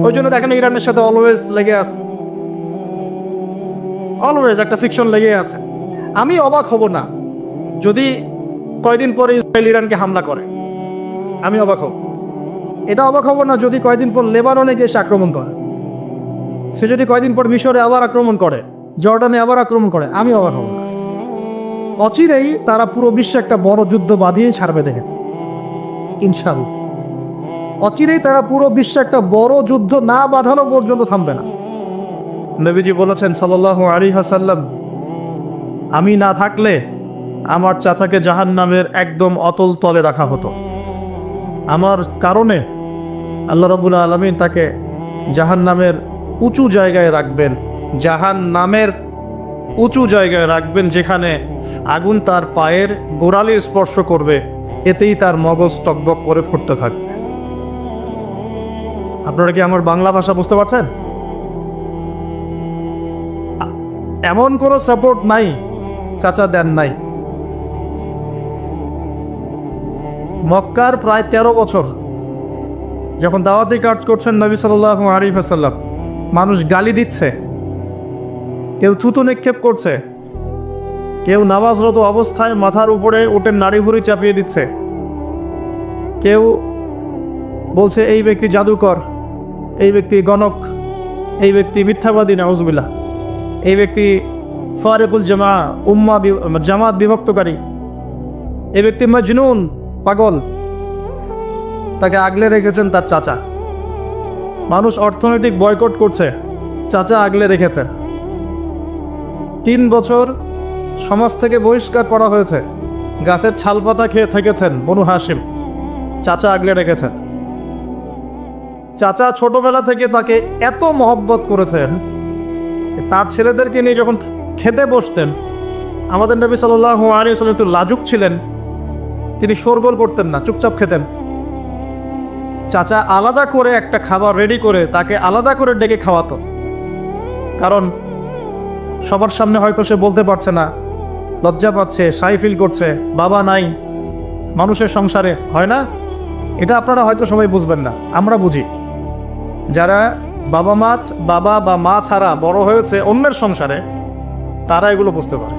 ওই জন্য দেখেন ইরানের সাথে অলওয়েজ লেগে আছে, অলওয়েজ একটা ফিকশন লেগে আছে। আমি অবাক হব না যদি কয়দিন পরে ইসরায়েল ইরানকে হামলা করে, আমি অবাক হব। এটা অবাক হব না যদি কয়দিন পর লেবাননে গিয়ে সে আক্রমণ করে, সে যদি কয়দিন পর মিশরে আবার আক্রমণ করে, জর্ডানে আবার আক্রমণ করে, আমি অবাক হব না। অচিরেই তারা পুরো বিশ্বে একটা বড় যুদ্ধ বাঁধিয়ে ছাড়বে, দেখেন ইনশাআল্লাহ। অচিরেই তারা পুরো বিশ্বে একটা বড় যুদ্ধ না বাঁধানো পর্যন্ত থামবে না। নবীজি বলেছেন সাল্লাল্লাহু আলাইহি ওয়াসাল্লাম, আমি না থাকলে আমার চাচাকে জাহান্নামের একদম অতল তলে রাখা হতো। আমার কারণে আল্লাহ রাব্বুল আলামিন তাকে জাহান্নামের উঁচু জায়গায় রাখবেন, জাহান্নামের উঁচু জায়গায় রাখবেন, যেখানে আগুন তার পায়ের গোড়ালি স্পর্শ করবে, এতেই তার মগজ টকবক করে ফুটতে থাকবে। আপনারা কি আমার বাংলা ভাষা বুঝতে পারছেন? এমন কোনো সাপোর্ট নাই চাচা দেন নাই। মক্কার প্রায় 13 বছর যখন দাওয়াতি কাজ করছেন নবী সাল্লাল্লাহু আলাইহি ওয়াসাল্লাম, মানুষ গালি দিচ্ছে, কেউ থুতু নিক্ষেপ করছে, কেউ নামাজরত অবস্থায় মাথার উপরে উটের নাড়ি ভুঁড়ি চাপিয়ে দিচ্ছে, কেউ বলছে এই ব্যক্তি জাদুকর, এই ব্যক্তি গণক, এই ব্যক্তি মিথ্যাবাদী, নাউজুবিল্লাহ, এই ব্যক্তি ফারিকুল জামাত বিভক্তকারী, এই ব্যক্তি মজনুন, পাগল। তাকে আগলে রেখেছেন তার চাচা। মানুষ অর্থনৈতিক বয়কট করছে, চাচা আগলে রেখেছে। 3 বছর সমাজ থেকে বহিষ্কার করা হয়েছে, গাছের ছালপাতা খেয়ে থেকেছেন বনু হাশিম, চাচা আগলে রেখেছেন। চাচা ছোটবেলা থেকে তাকে এত মহব্বত করেছেন, তার ছেলেদেরকে নিয়ে যখন খেতে বসতেন, আমাদের নবী সাল্লাল্লাহু আলাইহি ওয়াসাল্লাম একটু লাজুক ছিলেন, তিনি শোরগোল করতেন না, চুপচাপ খেতেন। চাচা আলাদা করে একটা খাবার রেডি করে তাকে আলাদা করে ডেকে খাওয়াতো, কারণ সবার সামনে হয়তো সে বলতে পারছে না, লজ্জা পাচ্ছে, শাই ফিল করছে, বাবা নাই, মানুষের সংসারে হয় না। এটা আপনারা হয়তো সবাই বুঝবেন না, আমরা বুঝি। যারা বাবা বা মা ছাড়া বড় হয়েছে অন্যের সংসারে, তারা এগুলো বুঝতে পারে।